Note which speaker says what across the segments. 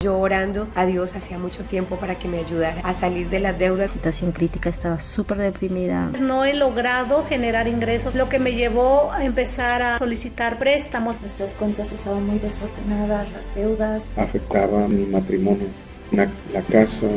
Speaker 1: yo orando a Dios hacía mucho tiempo para que me ayudara a salir de las deudas.
Speaker 2: Situación crítica, estaba súper deprimida.
Speaker 3: No he logrado generar ingresos, lo que me llevó a empezar a solicitar préstamos.
Speaker 4: Nuestras cuentas estaban muy desordenadas, las deudas.
Speaker 5: Afectaba mi matrimonio, la casa.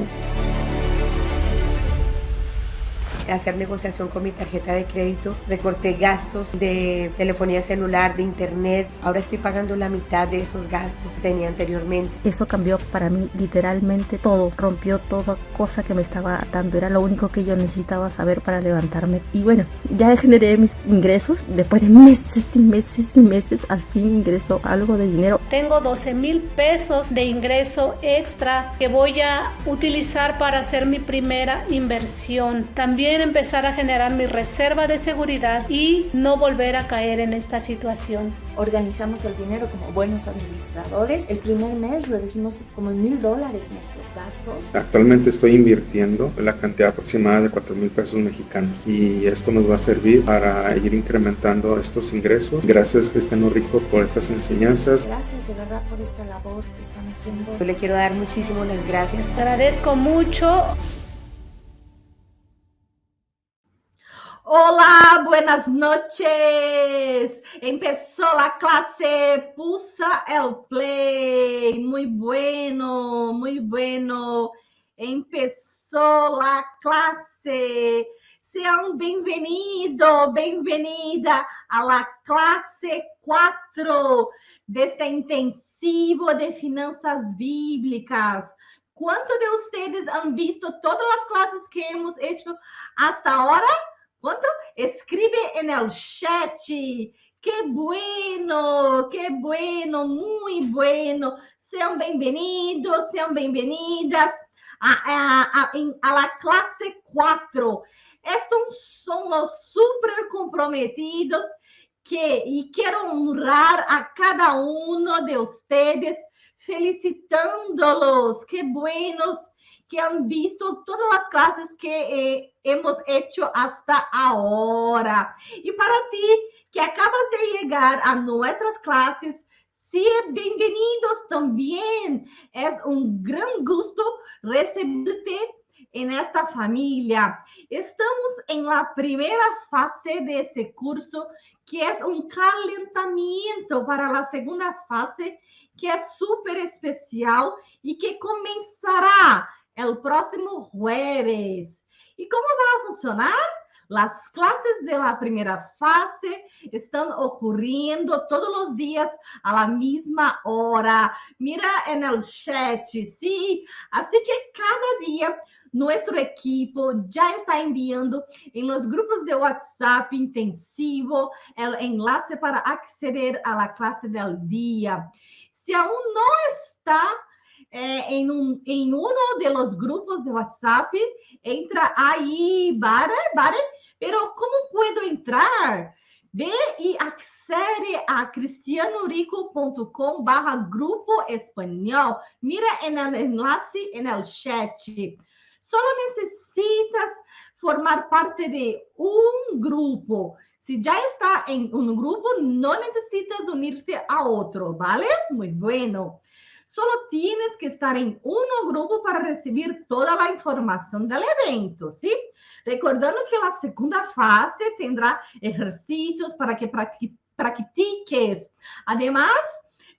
Speaker 1: Hacer negociación con mi tarjeta de crédito, recorté gastos de telefonía celular, de internet, ahora estoy pagando la mitad de esos gastos que tenía anteriormente.
Speaker 2: Eso cambió para mí literalmente todo, rompió toda cosa que me estaba atando, era lo único que yo necesitaba saber para levantarme. Y bueno, ya generé mis ingresos, después de meses y meses y meses, al fin ingreso algo de dinero.
Speaker 3: Tengo 12,000 pesos de ingreso extra que voy a utilizar para hacer mi primera inversión. También empezar a generar mi reserva de seguridad y no volver a caer en esta situación.
Speaker 4: Organizamos el dinero como buenos administradores. El primer mes redujimos como en $1,000 nuestros gastos.
Speaker 5: Actualmente estoy invirtiendo la cantidad aproximada de 4,000 pesos mexicanos y esto nos va a servir para ir incrementando estos ingresos. Gracias, Cristiano Rico, por estas enseñanzas.
Speaker 4: Gracias de verdad por esta labor que están haciendo.
Speaker 1: Yo le quiero dar muchísimo las gracias.
Speaker 3: Agradezco mucho.
Speaker 6: Olá, buenas noches. Empezó la clase, pulsa el play. Muy bueno, muy bueno. Empezó la clase. Sean bienvenidos, bienvenida a la clase 4 de este intensivo de finanzas bíblicas. ¿Cuántos de ustedes han visto todas las clases que hemos hecho hasta ahora? ¿Cuánto? Escribe en el chat. ¡Qué bueno! Muy bueno. Sean bienvenidos, sean bienvenidas a la clase 4. Estos son los súper comprometidos y quiero honrar a cada uno de ustedes felicitándolos. ¡Qué buenos! Que han visto todas las clases que hemos hecho hasta ahora. Y para ti que acabas de llegar a nuestras clases, sí, bienvenidos también. Es un gran gusto recibirte en esta familia. Estamos en la primera fase de este curso, que es un calentamiento para la segunda fase, que es súper especial y que comenzará el próximo jueves. ¿Y cómo va a funcionar? Las clases de la primera fase están ocurriendo todos los días a la misma hora. Mira en el chat, ¿sí? Así que cada día nuestro equipo ya está enviando en los grupos de WhatsApp intensivo el enlace para acceder a la clase del día. Si aún no está en uno de los grupos de WhatsApp, entra ahí, vale? Pero ¿cómo puedo entrar? Ve y accede a cristianorico.com/grupo español. Mira en el enlace en el chat. Solo necesitas formar parte de un grupo. Si ya está en un grupo, no necesitas unirte a otro, ¿vale? Muy bueno. Solo tienes que estar en un grupo para recibir toda la información del evento, ¿sí? Recordando que la segunda fase tendrá ejercicios para que practiques. Además,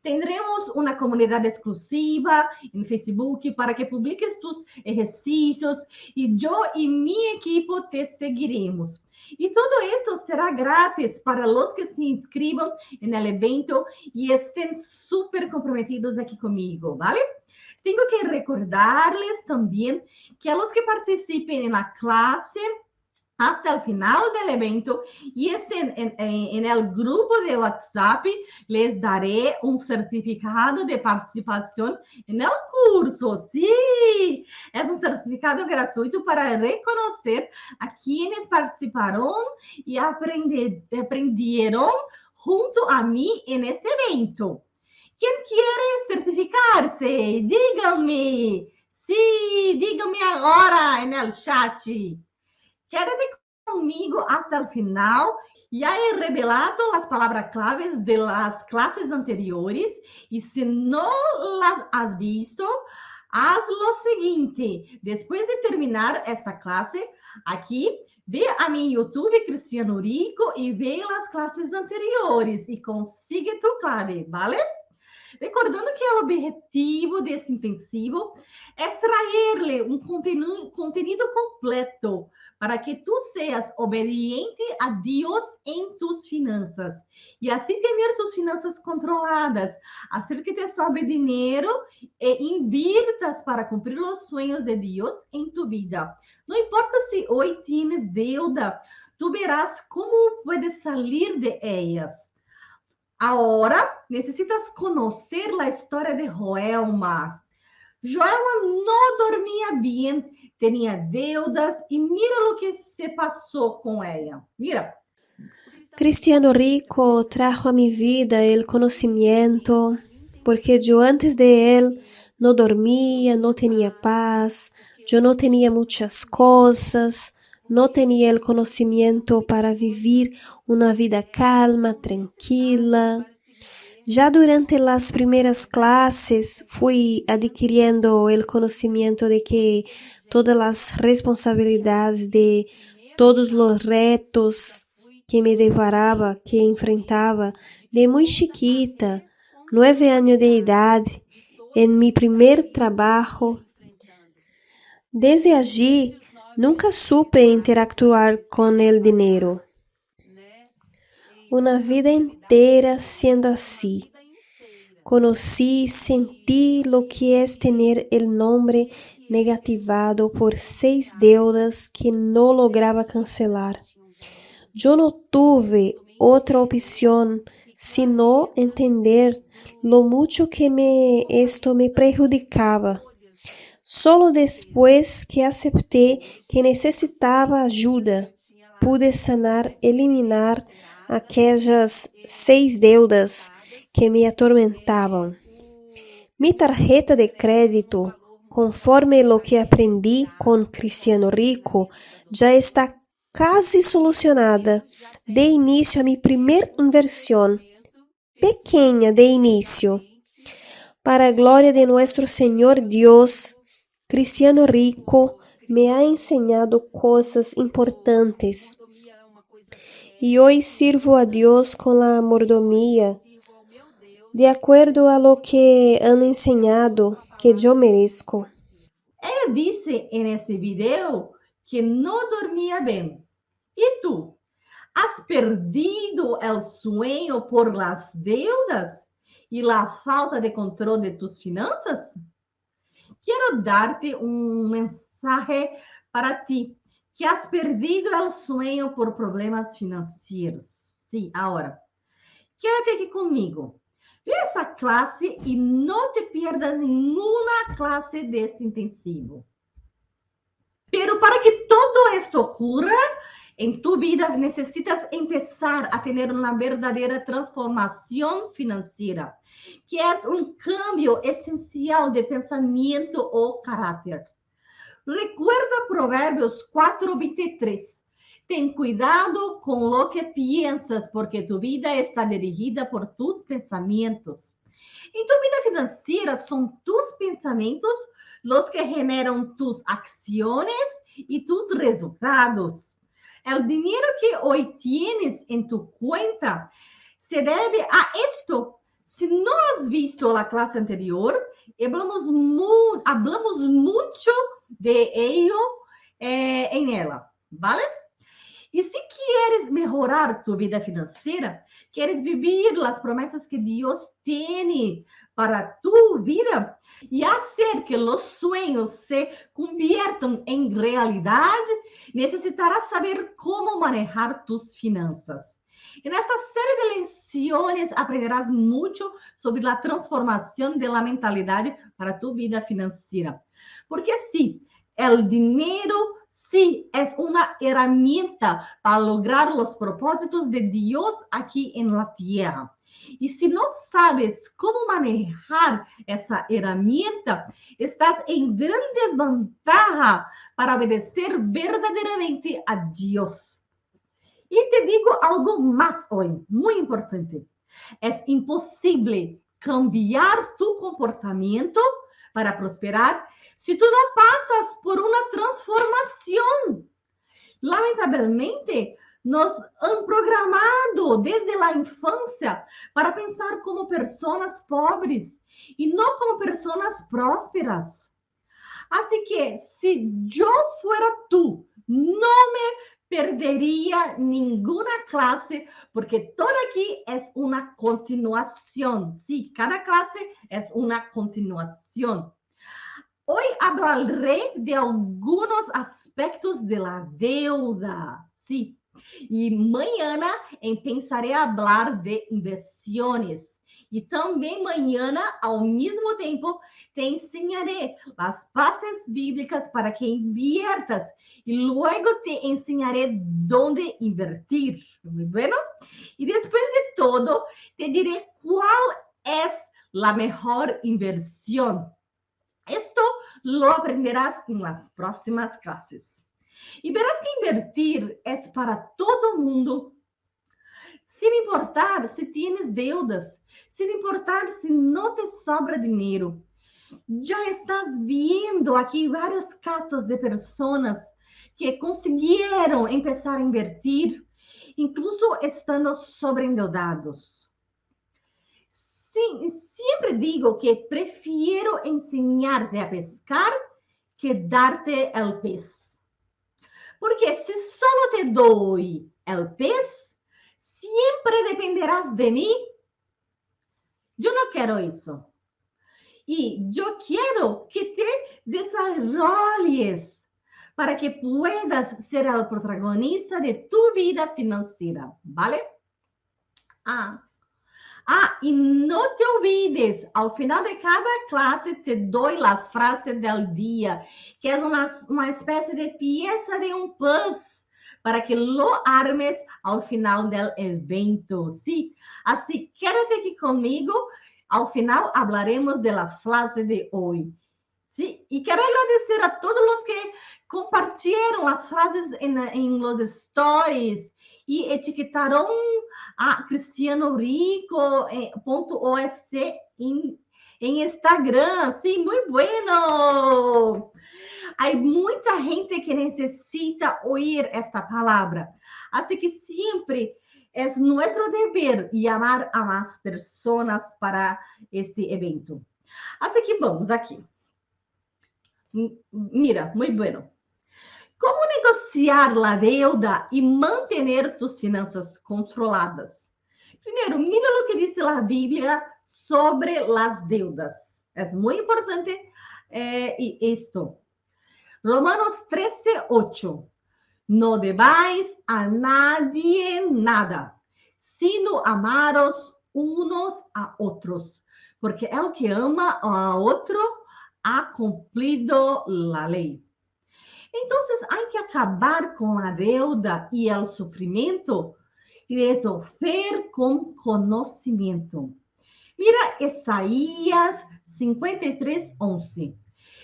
Speaker 6: tendremos una comunidad exclusiva en Facebook para que publiques tus ejercicios y yo y mi equipo te seguiremos. Y todo esto será gratis para los que se inscriban en el evento y estén súper comprometidos aquí conmigo, ¿vale? Tengo que recordarles también que a los que participen en la clase hasta el final del evento y estén en el grupo de WhatsApp, les daré un certificado de participación en el curso. Sí, es un certificado gratuito para reconocer a quienes participaron y aprendieron junto a mí en este evento. ¿Quién quiere certificarse? Díganme. Sí, díganme ahora en el chat. Quédate conmigo hasta el final. Ya he revelado las palabras claves de las clases anteriores y si no las has visto, haz lo seguinte, después de terminar esta clase, aquí, ve a mi YouTube, Cristiano Rico, y ve las clases anteriores y consigue tu clave, ¿vale? Recordando que o objetivo deste intensivo é trazer-lhe um contenido completo para que tu seas obediente a Deus em tus finanças e assim ter tus finanças controladas, hacer que te sobre dinheiro e invirtas para cumprir os sonhos de Deus em tu vida. Não importa se hoje tienes deuda, tu verás como puedes sair de ellas. Agora, necessitas conhecer a história de Joelma. Joelma não dormia bem, tinha deudas e mira o que se passou com ela. Mira.
Speaker 7: Cristiano Rico trajo a mi vida el conocimiento, porque yo antes de él no dormía, no tenía paz, yo no tenía muchas cosas, no tenía el conocimiento para vivir una vida calma, tranquila. Ya durante las primeras clases fui adquiriendo el conocimiento de que todas las responsabilidades de todos los retos que me deparaba, que enfrentaba de muy chiquita, 9 años de edad, en mi primer trabajo. Desde allí, nunca supe interactuar con el dinero. Una vida entera siendo así. Conocí, sentí lo que es tener el nombre negativado por 6 deudas que no lograba cancelar. Yo no tuve otra opción sino entender lo mucho que esto me perjudicaba. Solo después que acepté que necesitaba ayuda, pude sanar, eliminar aquellas 6 deudas que me atormentaban. Mi tarjeta de crédito, conforme lo que aprendí con Cristiano Rico, ya está casi solucionada. De inicio a mi primer inversión, pequeña de inicio. Para gloria de nuestro Señor Dios, Cristiano Rico me ha enseñado cosas importantes. Y hoy sirvo a Dios con la mordomía, de acuerdo a lo que han enseñado que yo merezco.
Speaker 6: Ela disse en este video que no dormía bien. ¿Y tú? ¿Has perdido el sueño por las deudas y la falta de control de tus finanzas? Quiero darte un mensaje para ti que has perdido el sueño por problemas financieros. Sí, ahora, quédate aquí conmigo. Ve essa classe e não te pierdas nenhuma classe deste intensivo. Pero para que todo esto ocurra en tu vida, necesitas empezar a tener una verdadera transformación financiera, que es un cambio esencial de pensamiento o carácter. Recuerda Provérbios 4:23. Ten cuidado con lo que piensas, porque tu vida está dirigida por tus pensamientos. En tu vida financiera son tus pensamientos los que generan tus acciones y tus resultados. El dinero que hoy tienes en tu cuenta se debe a esto. Si no has visto la clase anterior, hablamos mucho de ello en ella, ¿vale? E se queres melhorar tu vida financeira, queres viver as promessas que Deus tem para tu vida e fazer que os sonhos se conviertam em realidade, necessitarás saber como manejar tus finanças. E nesta série de lecciones aprenderás muito sobre a transformação da mentalidade para tu vida financeira. Porque sim, o dinheiro sí, es una herramienta para lograr los propósitos de Dios aquí en la tierra. Y si no sabes cómo manejar esa herramienta, estás en gran desventaja para obedecer verdaderamente a Dios. Y te digo algo más hoy, muy importante. Es imposible cambiar tu comportamiento para prosperar se tu não passas por uma transformação. Lamentavelmente, nos han programado desde a infância para pensar como pessoas pobres e não como pessoas prósperas. Assim que, se eu fuera tu, não me perderia nenhuma classe, porque toda aqui é uma continuação. Sí, cada classe é uma continuação. Hoy hablaré de algunos aspectos de la deuda, sí. Y mañana empezaré a hablar de inversiones. E também mañana, ao mesmo tempo, te ensinaré as bases bíblicas para que inviertas. E luego te ensinaré onde invertir. Muy bueno? E depois de todo, te diré qual é a melhor inversión. Esto lo aprenderás en las próximas clases. Y verás que invertir es para todo mundo, sin importar si tienes deudas, sin importar si no te sobra dinero. Ya estás viendo aquí varios casos de personas que consiguieron empezar a invertir, incluso estando sobreendeudados. Sim, sempre digo que prefiro ensinar-te a pescar que dar-te o pez. Porque se só te dou o pez, sempre dependerás de mim. Eu não quero isso. E eu quero que te desarrolles para que puedas ser o protagonista de tu vida financeira, ¿vale? E não te olvides, ao final de cada classe te dou a frase del dia, que é uma espécie de peça de um puzzle, para que lo armes ao final do evento, ¿sí? Assim, quédate aqui comigo, ao final hablaremos de la frase de hoje. ¿Sí? E quero agradecer a todos os que compartilharam as frases em los stories e etiquetaram a Cristiano Rico.ofc em Instagram. Sim, muito bueno! Há muita gente que necessita ouvir esta palavra. Assim que sempre é nosso dever chamar a mais pessoas para este evento. Assim que vamos aqui. Mira, muito bueno. Como negociar a deuda e manter tus finanças controladas? Primeiro, mira o que diz a Bíblia sobre as deudas. É muito importante isto. Romanos 13:8. No debáis a nadie nada, sino amaros unos a otros, porque el que ama a otro ha cumprido la lei. Então, há que acabar com a deuda e o sofrimento e resolver com conhecimento. Mira Isaías 53:11.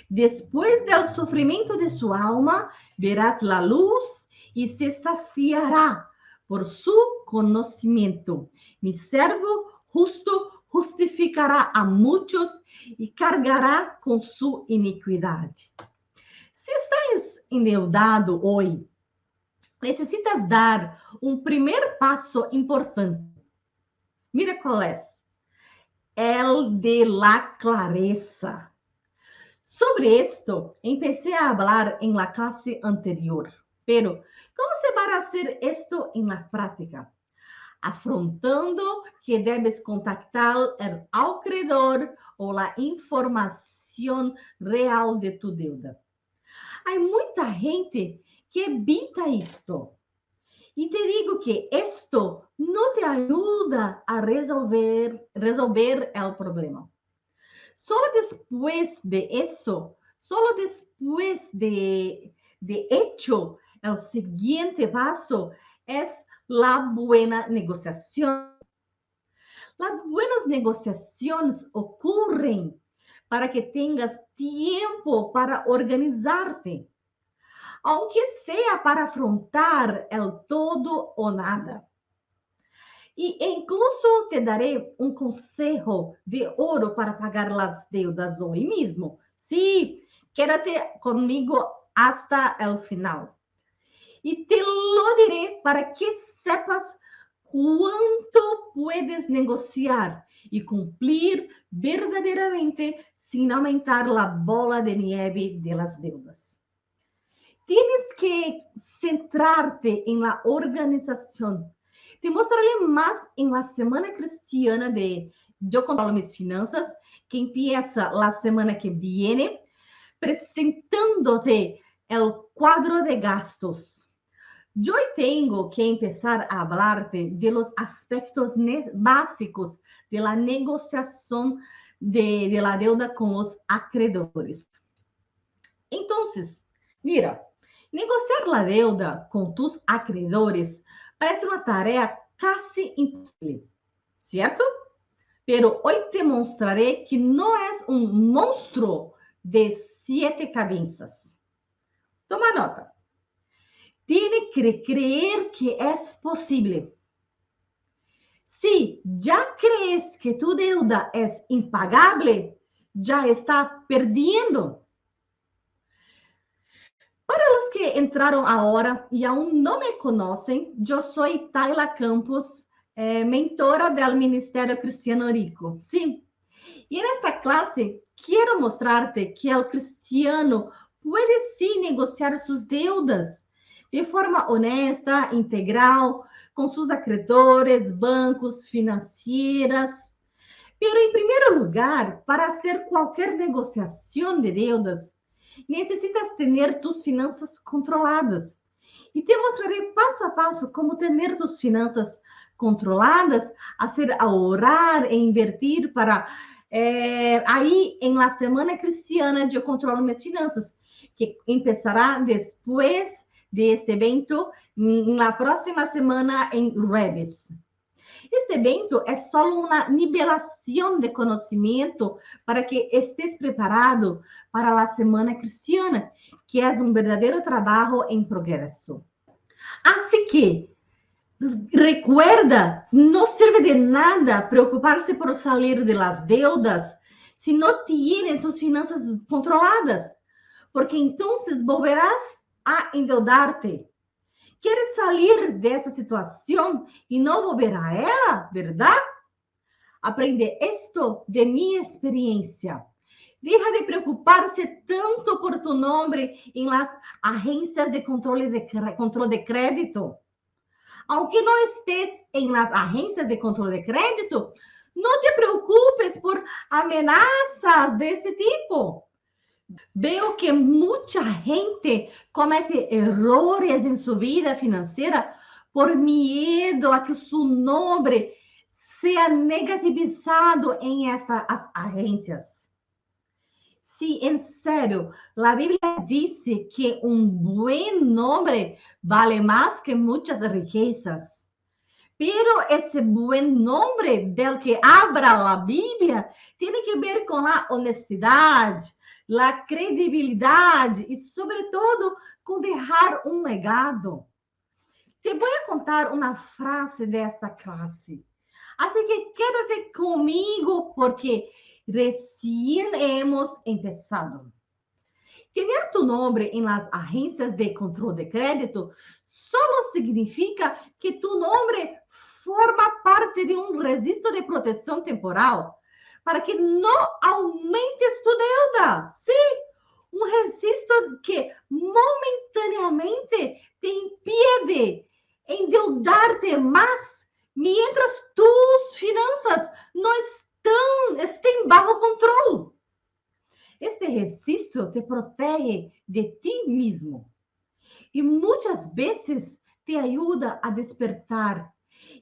Speaker 6: Depois do sofrimento de sua alma, verás a luz e se saciará por su conhecimento. Mi servo justo justificará a muitos e cargará com sua iniquidade. Se estás endeudado hoje, necessitas dar um primeiro passo importante. Mira qual é. El de la clareza. Sobre esto, empecé a hablar en la clase anterior. Pero, ¿cómo se va a hacer esto en la práctica? Afrontando que debes contactar el acreedor o la información real de tu deuda. Há muita gente que evita isto. E te digo que isto não te ajuda a resolver o problema. Solo después de eso, solo después de hecho, el siguiente paso es la buena negociación. Las buenas negociaciones ocurren para que tengas tiempo para organizarte, aunque sea para afrontar el todo o nada. E incluso te daré um conselho de ouro para pagar as deudas hoje mesmo. Sí, quédate comigo hasta el final. E te lo diré para que sepas quanto puedes negociar e cumprir verdadeiramente sem aumentar a bola de neve de las deudas. Tienes que centrarte en la organización. Te mostraré más en la semana cristiana de Yo Controlo Mis Finanzas, que empieza la semana que viene, presentándote el cuadro de gastos. Yo tengo que empezar a hablarte de los aspectos básicos de la negociación de la deuda con los acreedores. Entonces, mira, negociar la deuda con tus acreedores parece una tarea casi imposible, ¿cierto? Pero hoy te mostraré que no es un monstruo de 7 cabezas. Toma nota. Tiene que creer que es posible. Si ya crees que tu deuda es impagable, ya está perdiendo. Para los que entraron ahora y aún no me conocen, yo soy Tayla Campos, mentora del Ministerio Cristiano Rico. Sí. Y en esta clase quiero mostrarte que el cristiano puede sí negociar sus deudas de forma honesta, integral, con sus acreedores, bancos, financieras. Pero en primer lugar, para hacer cualquier negociación de deudas, necesitas tener tus finanças controladas. E te mostrarei passo a passo como ter tus finanças controladas, hacer ahorrar e invertir para aí em la semana cristiana de Eu Controlo Minhas Finanças, que empezará depois de este evento na próxima semana em Reves. Este evento é só uma nivelação de conhecimento para que estés preparado para a Semana Cristiana, que é um verdadeiro trabalho em progresso. Assim que, recuerda, não serve de nada preocupar-se por sair de las deudas se não tienes tus finanças controladas, porque então volverás a endeudar-te. Queres sair dessa situação e não volver a ela, verdade? Aprende isto de minha experiência. Deja de preocupar-se tanto por tu nome em las agências de controle de crédito. Aunque não estés em las agências de controle de crédito, não te preocupes por ameaças deste tipo. Veo que muita gente comete errores em sua vida financeira por medo a que seu nome seja negativizado em estas agências. Se em sério, a Bíblia diz que bom nome vale mais que muitas riquezas. Pero esse bom nome del que abra a Bíblia tem que ver com a honestidade, a credibilidade e, sobretudo, com deixar legado. Te vou contar uma frase desta classe. Assim que quédate comigo, porque recién hemos empezado. Tener tu nombre en las agencias de control de crédito solo significa que tu nombre forma parte de un registro de protección temporal para que no aumentes tu deuda. Sí, un registro que momentáneamente te impide endeudarte más mientras tus finanzas no estén bajo control. Este registro te protege de ti mismo y muchas veces te ayuda a despertar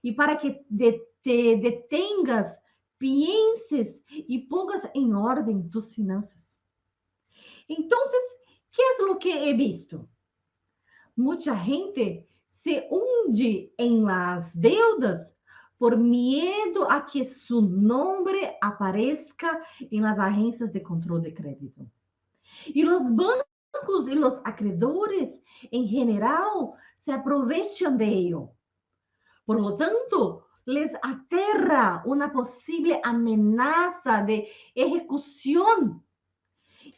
Speaker 6: y para que te detengas, pienses y pongas en orden tus finanzas. Entonces, ¿qué es lo que he visto? Mucha gente se hunde en las deudas por miedo a que su nombre aparezca en las agencias de control de crédito. Y los bancos y los acreedores en general se aprovechan de ello. Por lo tanto, les aterra una posible amenaza de ejecución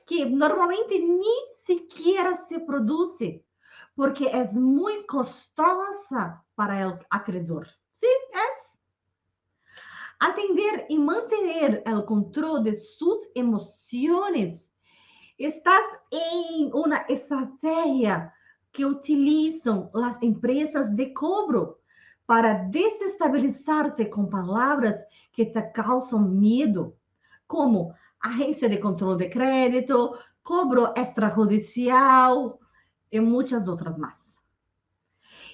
Speaker 6: que normalmente ni siquiera se produce porque es muy costosa para el acreedor. Sí, es. Atender y mantener el control de sus emociones. Estás en una estrategia que utilizan las empresas de cobro para desestabilizarte con palabras que te causan miedo, como agência de controle de crédito, cobro extrajudicial e muitas outras mais.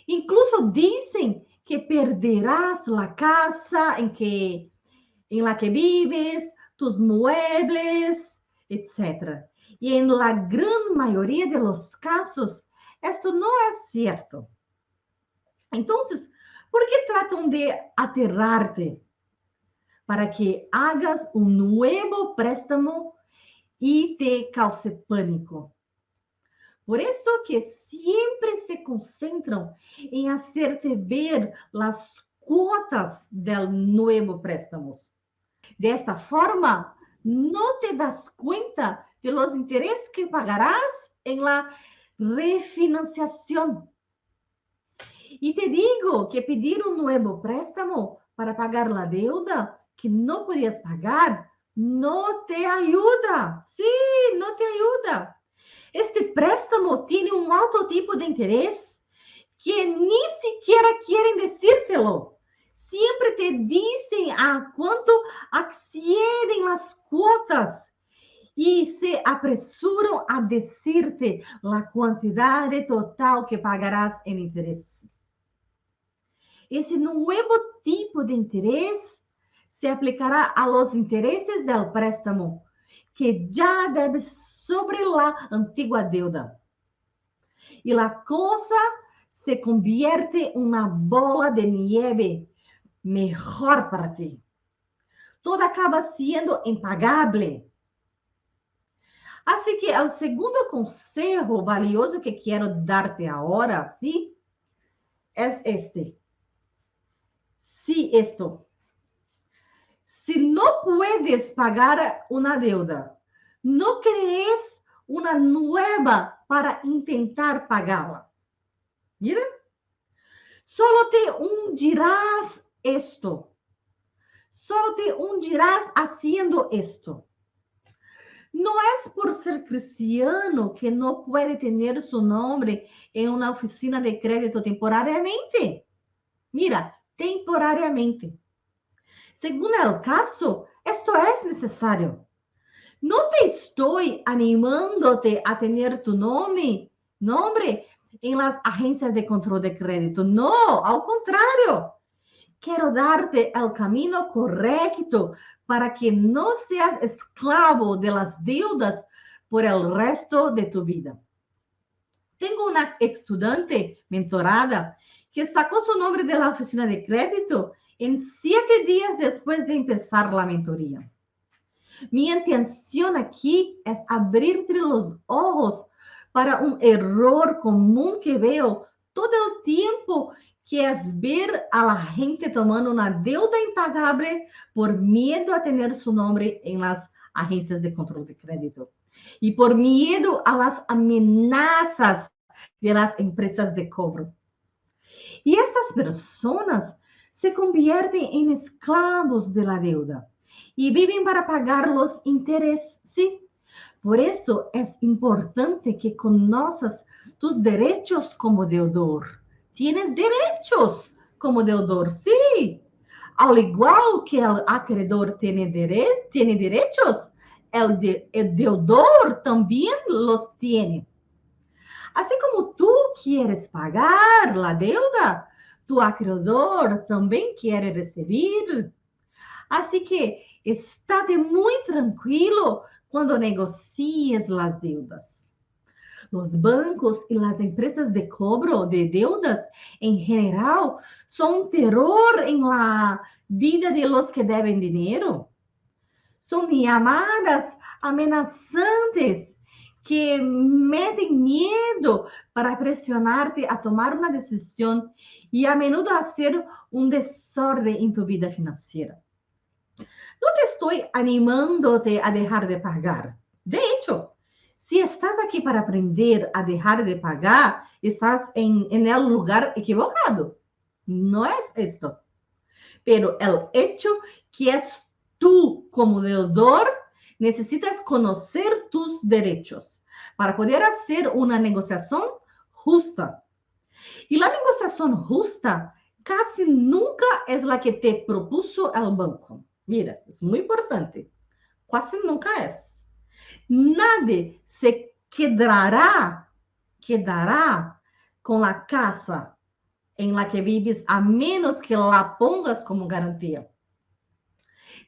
Speaker 6: Incluso dizem que perderás a casa em la que vives, tus muebles, etc. E em la gran maioria de los casos, esto não é certo. Então, por que tratam de aterrarte? Para que hagas un nuevo préstamo y te cause pánico. Por eso que siempre se concentran en hacerte ver las cuotas del nuevo préstamo. De esta forma, no te das cuenta de los intereses que pagarás en la refinanciación. Y te digo que pedir un nuevo préstamo para pagar la deuda que no podías pagar, no te ayuda. Sí, no te ayuda. Este préstamo tiene un alto tipo de interés que ni siquiera quieren decírtelo. Siempre te dicen a cuánto acceden las cuotas y se apresuran a decirte la cantidad total que pagarás en intereses. Ese nuevo tipo de interés se aplicará a los intereses del préstamo que ya debes sobre la antigua deuda. Y la cosa se convierte en una bola de nieve mejor para ti. Todo acaba siendo impagable. Así que el segundo consejo valioso que quiero darte ahora, ¿sí? Es este. Sí, esto. Si no puedes pagar una deuda, no crees una nueva para intentar pagarla. Mira, solo te hundirás esto. Solo te hundirás haciendo esto. No es por ser cristiano que no puede tener su nombre en una oficina de crédito temporariamente. Mira, temporariamente. Según el caso, esto es necesario. No te estoy animándote a tener tu nombre en las agencias de control de crédito. No, al contrario. Quiero darte el camino correcto para que no seas esclavo de las deudas por el resto de tu vida. Tengo una estudiante mentorada que sacó su nombre de la oficina de crédito en 7 días después de empezar la mentoría. Mi intención aquí es abrirte los ojos para un error común que veo todo el tiempo, que es ver a la gente tomando una deuda impagable por miedo a tener su nombre en las agencias de control de crédito y por miedo a las amenazas de las empresas de cobro. Y estas personas se convierten en esclavos de la deuda y viven para pagar los intereses, ¿sí? Por eso es importante que conozcas tus derechos como deudor. Tienes derechos como deudor, sí. Al igual que el acreedor tiene derechos, el deudor también los tiene. Así como tú quieres pagar la deuda, tu acreedor también quiere recibir. Así que estate muy tranquilo cuando negocies las deudas. Los bancos y las empresas de cobro de deudas en general son un terror en la vida de los que deben dinero. Son llamadas amenazantes que metem miedo para presionarte a tomar una decisión y a menudo hacer un desorden en tu vida financiera. No te estoy animándote a dejar de pagar. De hecho, si estás aquí para aprender a dejar de pagar, estás en el lugar equivocado. No es esto. Pero el hecho que es tú como deudor, necesitas conocer tus derechos para poder hacer una negociación justa. Y la negociación justa casi nunca es la que te propuso el banco. Mira, es muy importante. Casi nunca es. Nadie se quedará con la casa en la que vives a menos que la pongas como garantía.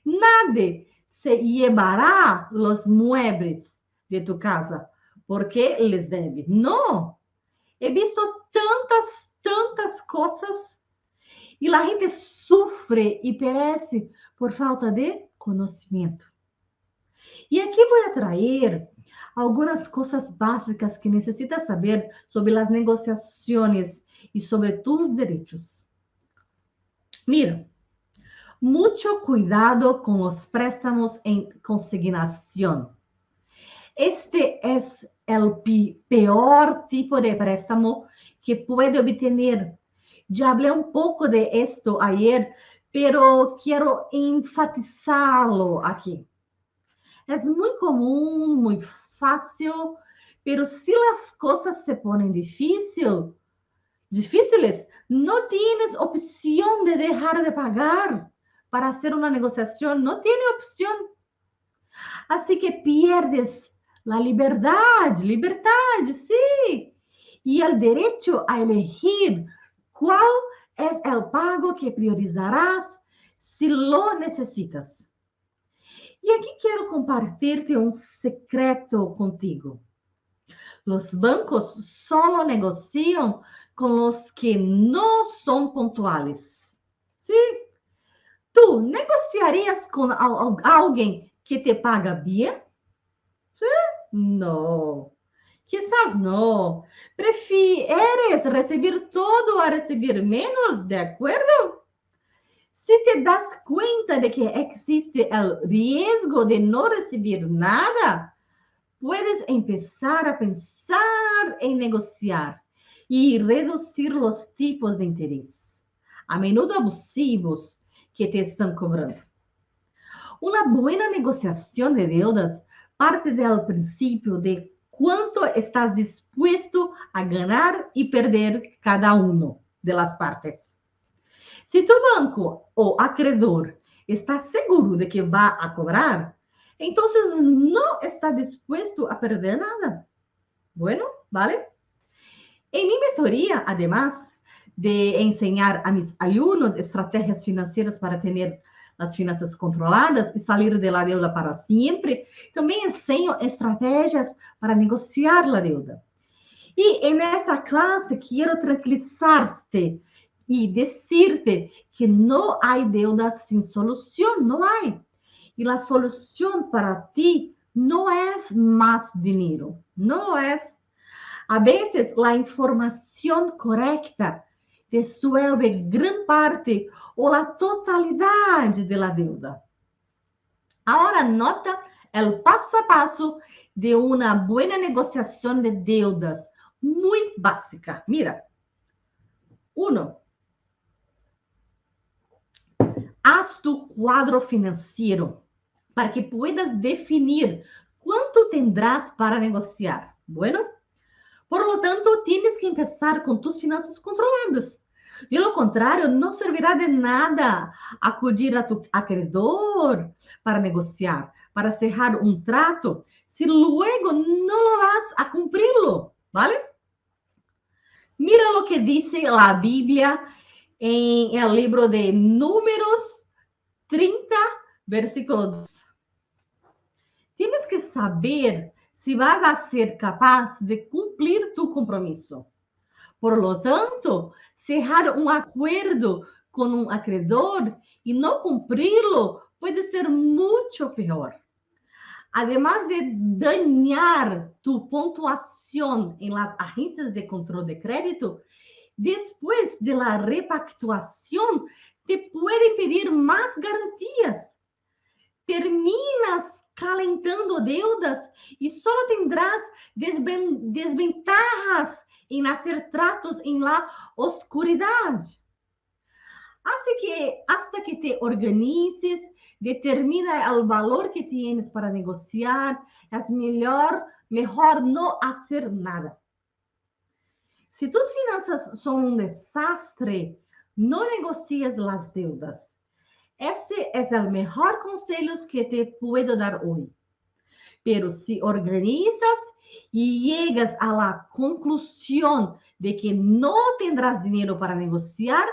Speaker 6: Nadie se llevará los muebles de tu casa porque les debe. No. He visto tantas cosas y la gente sufre y perece por falta de conocimiento. Y aquí voy a traer algunas cosas básicas que necesitas saber sobre las negociaciones y sobre tus derechos. Mira, mucho cuidado con los préstamos en consignación. Este es el peor tipo de préstamo que puede obtener. Ya hablé un poco de esto ayer, pero quiero enfatizarlo aquí. Es muy común, muy fácil, pero si las cosas se ponen difíciles, no tienes opción de dejar de pagar para hacer una negociación. No tiene opción. Así que pierdes la libertad, sí, y el derecho a elegir cuál es el pago que priorizarás si lo necesitas. Y aquí quiero compartirte un secreto contigo. Los bancos solo negocian con los que no son puntuales. ¿Sí? ¿Tú negociarías con alguien que te paga bien? ¿Sí? No. Quizás no. ¿Prefieres recibir todo a recibir menos? ¿De acuerdo? Si te das cuenta de que existe el riesgo de no recibir nada, puedes empezar a pensar en negociar y reducir los tipos de interés, a menudo abusivos, que te están cobrando. Una buena negociación de deudas parte del principio de cuánto estás dispuesto a ganar y perder cada uno de las partes. Si tu banco o acreedor está seguro de que va a cobrar, entonces no está dispuesto a perder nada. Bueno, ¿vale? En mi mentoría, además de enseñar a mis alumnos estrategias financieras para tener las finanzas controladas y salir de la deuda para siempre, también enseño estrategias para negociar la deuda. Y en esta clase quiero tranquilizarte y decirte que no hay deudas sin solución, no hay. Y la solución para ti no es más dinero, no es. A veces la información correcta resuelve gran parte o la totalidad de la deuda. Ahora nota el paso a paso de una buena negociación de deudas, muy básica. Mira, 1. Haz tu cuadro financiero para que puedas definir cuánto tendrás para negociar. Bueno, por lo tanto, tienes que empezar con tus finanzas controladas. De lo contrario, no servirá de nada acudir a tu acreedor para negociar, para cerrar un trato, si luego no lo vas a cumplirlo, ¿vale? Mira lo que dice la Biblia en el libro de Números 30, versículo 2. Tienes que saber si vas a ser capaz de cumplir tu compromiso. Por lo tanto, cerrar un acuerdo con un acreedor y no cumplirlo puede ser mucho peor. además de dañar tu puntuación en las agencias de control de crédito, después de la repactuación te pueden pedir más garantías. Terminas calentando deudas y solo tendrás desventajas en hacer tratos en la oscuridad. Así que hasta que te organices, determina el valor que tienes para negociar, es mejor no hacer nada. Si tus finanzas son un desastre, no negocies las deudas. Ese es el mejor consejo que te puedo dar hoy. Pero si organizas y llegas a la conclusión de que no tendrás dinero para negociar,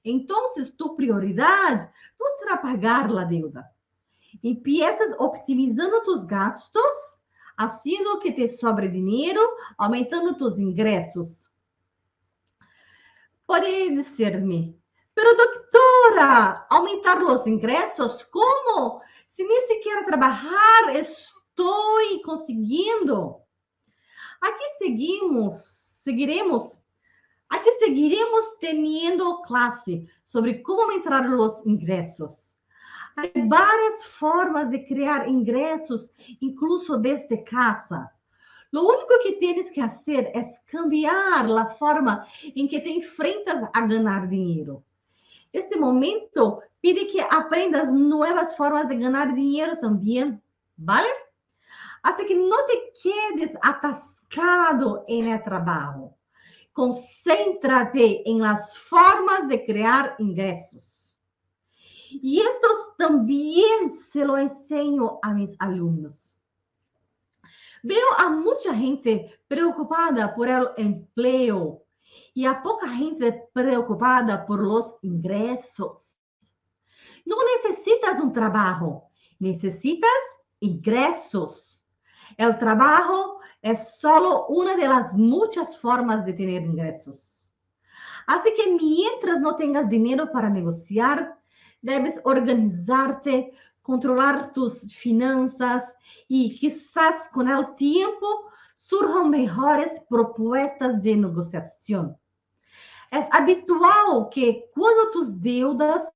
Speaker 6: entonces tu prioridad no será pagar la deuda. Empiezas optimizando tus gastos, haciendo que te sobre dinero, aumentando tus ingresos. Pode dizer-me, pero doctora, aumentar los ingresos, como? Se nem sequer trabalhar estou conseguindo. Aqui seguiremos tendo classe sobre como aumentar os ingressos. Há várias formas de criar ingressos, incluso desde casa. Lo único que tienes que hacer es cambiar la forma en que te enfrentas a ganar dinero. Este momento pide que aprendas nuevas formas de ganar dinero también, ¿vale? Así que no te quedes atascado en el trabajo. Concéntrate en las formas de crear ingresos. Y esto también se lo enseño a mis alumnos. Veo a mucha gente preocupada por el empleo y a poca gente preocupada por los ingresos. No necesitas un trabajo, necesitas ingresos. El trabajo es solo una de las muchas formas de tener ingresos. Así que mientras no tengas dinero para negociar, debes organizarte, controlar tus finanzas y quizás con el tiempo surjan mejores propuestas de negociación. Es habitual que cuando tus deudas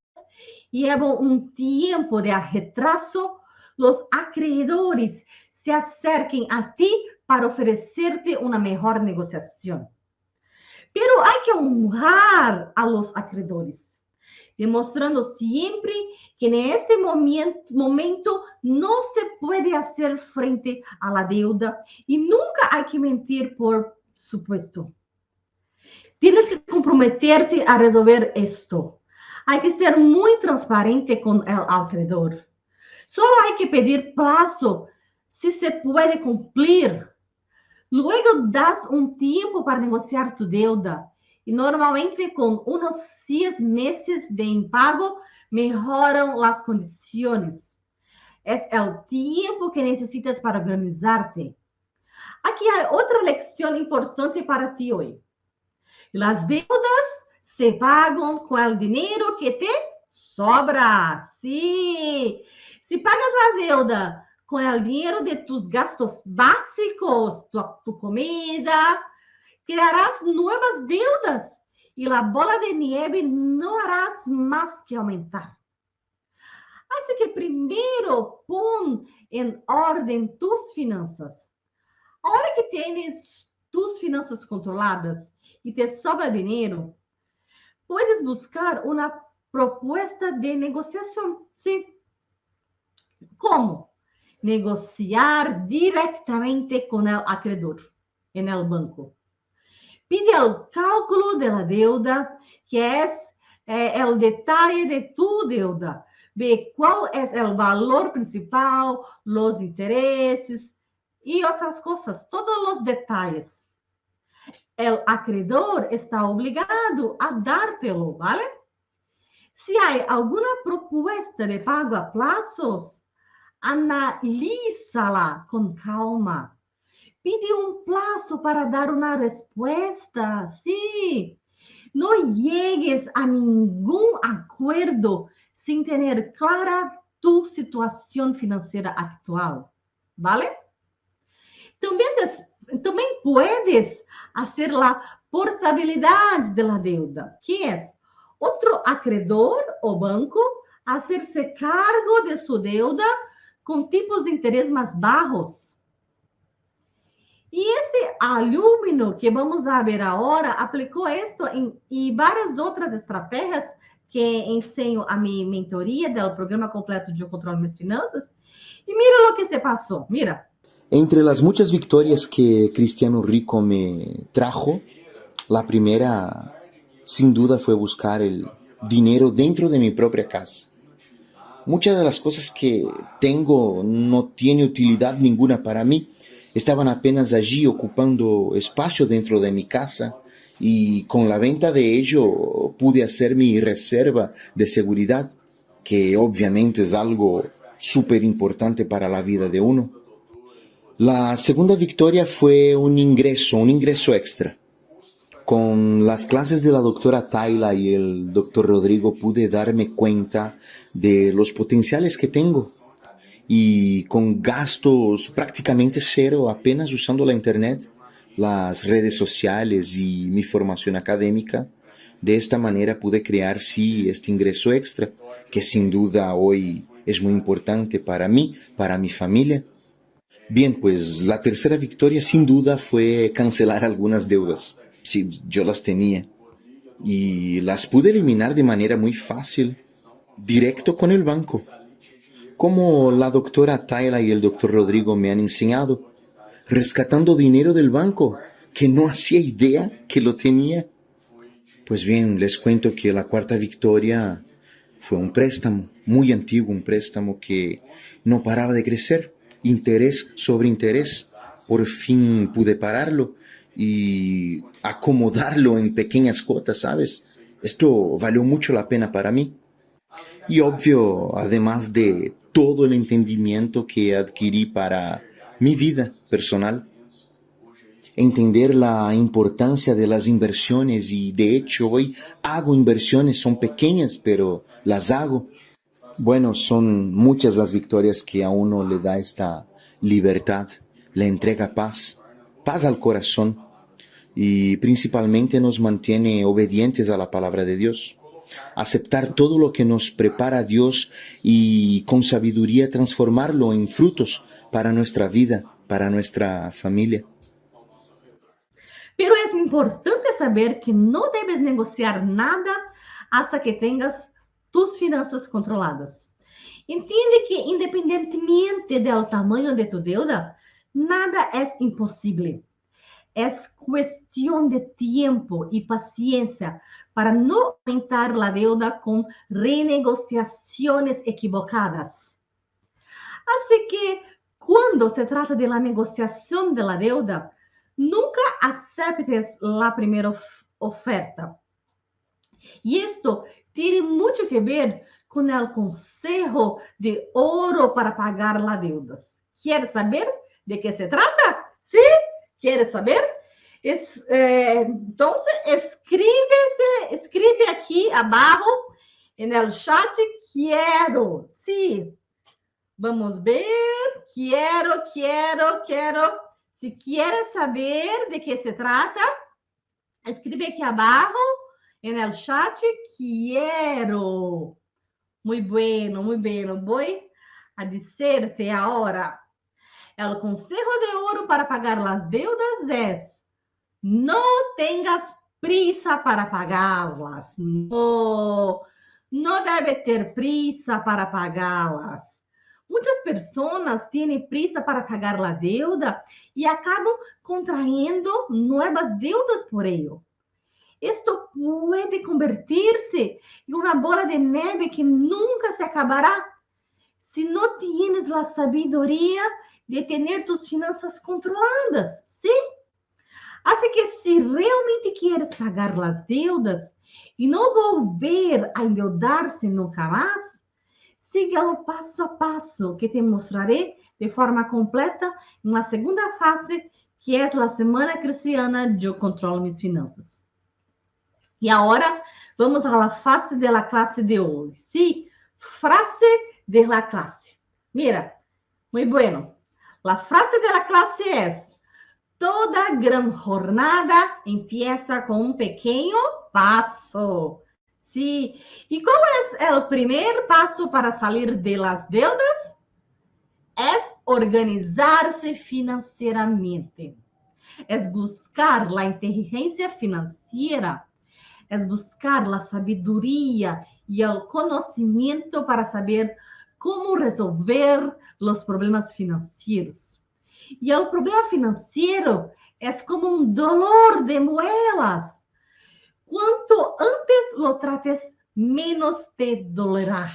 Speaker 6: llevan un tiempo de retraso, los acreedores se acerquen a ti para ofrecerte una mejor negociación. Pero hay que honrar a los acreedores, demostrando siempre que en este momento no se puede hacer frente a la deuda y nunca hay que mentir, por supuesto. Tienes que comprometerte a resolver esto. Hay que ser muy transparente con el acreedor. Solo hay que pedir plazo si se puede cumplir. Luego das un tiempo para negociar tu deuda y normalmente con unos 6 meses de impago mejoran las condiciones. Es el tiempo que necesitas para organizarte. Aquí hay otra lección importante para ti hoy. Las deudas se pagan con el dinero que te sobra. Sí. Si pagas la deuda con el dinero de tus gastos básicos, tu comida, crearás nuevas deudas y la bola de nieve no harás más que aumentar. Así que primero pon en orden tus finanzas. Ahora que tienes tus finanzas controladas y te sobra dinero, puedes buscar una propuesta de negociación. ¿Sí? ¿Cómo? Negociar directamente con el acreedor en el banco. Pide el cálculo de la deuda, que es el detalle de tu deuda. Ve cuál es el valor principal, los intereses y otras cosas, todos los detalles. El acreedor está obligado a dártelo, ¿vale? Si hay alguna propuesta de pago a plazos, analízala con calma. Pide un plazo para dar una respuesta. Sí. No llegues a ningún acuerdo sin tener clara tu situación financiera actual. ¿vale? Também puedes hacer la portabilidad de la deuda, que es otro acreedor o banco hacerse cargo de su deuda con tipos de interés más bajos. E esse alumno que vamos a ver agora aplicou isto em várias outras estratégias que ensino a minha mentoria do programa completo de Eu Controlo Minhas Finanças. E mira o que se passou, mira.
Speaker 8: Entre las muchas victorias que Cristiano Rico me trajo, la primera sin duda fue buscar el dinero dentro de mi propia casa. Muchas de las cosas que tengo no tienen utilidad ninguna para mí. Estaban apenas allí ocupando espacio dentro de mi casa y con la venta de ello pude hacer mi reserva de seguridad, que obviamente es algo súper importante para la vida de uno. La segunda victoria fue un ingreso extra. Con las clases de la doctora Tayla y el doctor Rodrigo pude darme cuenta de los potenciales que tengo. Y con gastos prácticamente cero, apenas usando la internet, las redes sociales y mi formación académica, de esta manera pude crear sí este ingreso extra, que sin duda hoy es muy importante para mí, para mi familia. Bien, pues la tercera victoria sin duda fue cancelar algunas deudas. Sí, yo las tenía. Y las pude eliminar de manera muy fácil, directo con el banco. Como la doctora Tayla y el doctor Rodrigo me han enseñado, rescatando dinero del banco, que no hacía idea que lo tenía. Pues bien, les cuento que la cuarta victoria fue un préstamo, muy antiguo, un préstamo que no paraba de crecer. Interés sobre interés. Por fin pude pararlo y acomodarlo en pequeñas cuotas, ¿sabes? Esto valió mucho la pena para mí. Y obvio, además de todo el entendimiento que adquirí para mi vida personal, entender la importancia de las inversiones y de hecho hoy hago inversiones, son pequeñas, pero las hago. Bueno, son muchas las victorias que a uno le da esta libertad, le entrega paz, paz al corazón y principalmente nos mantiene obedientes a la palabra de Dios. Aceptar todo lo que nos prepara Dios y con sabiduría transformarlo en frutos para nuestra vida, para nuestra familia.
Speaker 6: Pero es importante saber que no debes negociar nada hasta que tengas tus finanças controladas. Entende que, independentemente do tamanho de tu deuda, nada é impossível. É questão de tempo e paciência para não aumentar a deuda com renegociações equivocadas. Assim que, quando se trata de la negociação de la deuda, nunca aceptes a primeira oferta. E isto tem muito que ver com o conselho de ouro para pagar las deudas. ¿Quieres saber de que se trata? ¿Sí? ¿Quieres saber? Entonces, escribe aquí abajo en el chat, quiero. Sí. Vamos ver. Quiero. Si quieres saber de que se trata, escribe aquí abajo en el chat, quiero. Muy bueno. Voy a decirte ahora. El consejo de oro para pagar las deudas es: no tengas prisa para pagarlas. No debe ter prisa para pagarlas. Muitas pessoas têm prisa para pagar a deuda e acabam contraindo novas deudas por ello. Esto pode convertir-se em uma bola de neve que nunca se acabará se não tienes a sabedoria de ter tus finanças controladas, ¿sí? Así que se realmente quieres pagar as deudas e não volver a endeudarse nunca mais, siga o passo a passo que te mostraré de forma completa na segunda fase, que é a Semana Cristiana de Eu Controlo Minhas Finanças. E agora, vamos à fase da classe de hoje. Sí, frase de la clase. Mira, muy bueno. La frase de la clase es: toda gran jornada empieza con un pequeño paso. Sí. ¿Y cuál es el primer paso para salir de las deudas? Es organizarse financieramente. Es buscar la inteligencia financiera. Es buscar la sabiduría y el conocimiento para saber cómo resolver los problemas financieros. Y el problema financiero es como un dolor de muelas. Cuanto antes lo trates, menos te dolerá.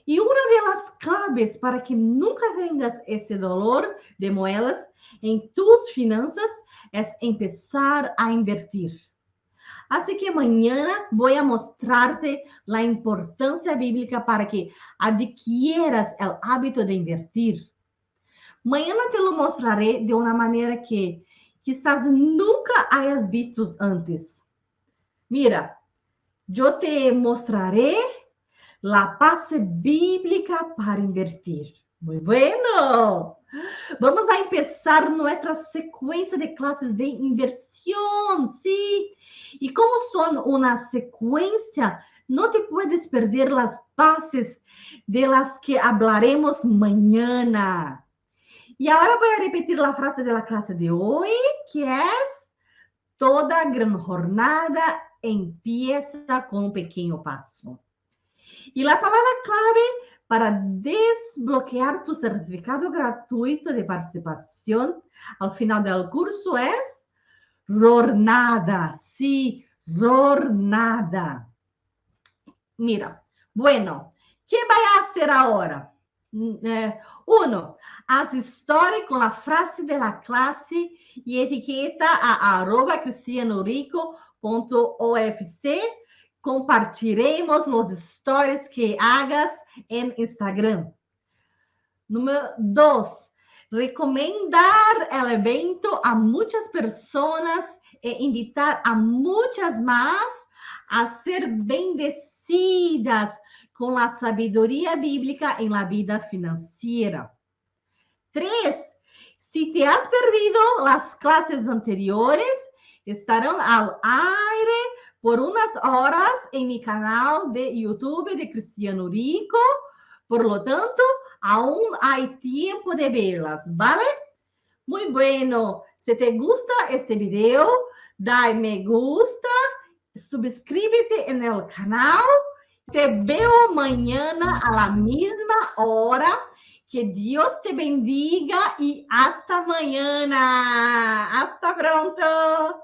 Speaker 6: Y una de las claves para que nunca tengas ese dolor de muelas en tus finanzas es empezar a invertir. Así que mañana voy a mostrarte la importancia bíblica para que adquieras el hábito de invertir. Mañana te lo mostraré de una manera que quizás nunca hayas visto antes. Mira, yo te mostraré la base bíblica para invertir. Muy bueno. Vamos a empezar nuestra secuencia de clases de inversión, ¿sí? Y como son una secuencia, no te puedes perder las bases de las que hablaremos mañana. Y ahora voy a repetir la frase de la clase de hoy, que es: toda gran jornada empieza con un pequeño paso. Y la palabra clave para desbloquear tu certificado gratuito de participación al final del curso es jornada. Sí, jornada. Mira, bueno, ¿qué voy a hacer ahora? Uno, haz story con la frase de la clase y etiqueta a @cristianorico.ofc. Compartiremos los stories que hagas en Instagram. Número 2, recomendar el evento a muchas personas e invitar a muchas más a ser bendecidas con la sabiduría bíblica en la vida financiera. 3, si te has perdido las clases anteriores, estarán al aire por unas horas en mi canal de YouTube de Cristiano Rico. Por lo tanto, aún hay tiempo de verlas, ¿vale? Muy bueno. Si te gusta este video, dale me gusta, suscríbete en el canal. Te veo mañana a la misma hora. Que Dios te bendiga y hasta mañana. Hasta pronto.